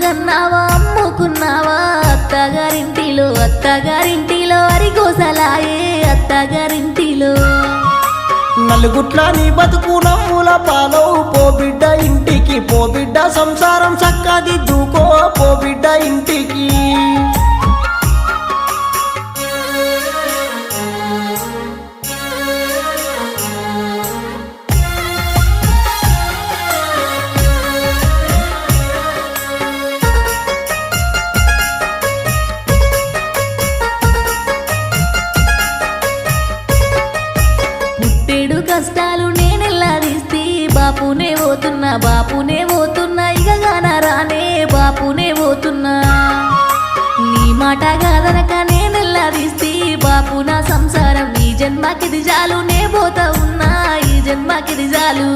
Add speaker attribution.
Speaker 1: కన్నావా అమ్ముకున్నావా అత్తగారింటిలో అరిగోసలాయే అత్తగారింటిలో
Speaker 2: నలుగుట్ల నీ బతుకు నమ్ముల పాలవు పో బిడ్డ ఇంటికి పో బిడ్డ సంసారం చక్కదిద్దుకో పో బిడ్డ ఇంటికి
Speaker 1: కష్టాలు నేనెల్లాదిస్తే బాపునే పోతున్నా ఇక గానరానే బాపునే పోతున్నా నీ మాట కాదనక నేనెల్లాదిస్తే బాపు నా సంసారం ఈ జన్మకిది చాలు నే పోతా ఉన్నా ఈ జన్మకిది చాలు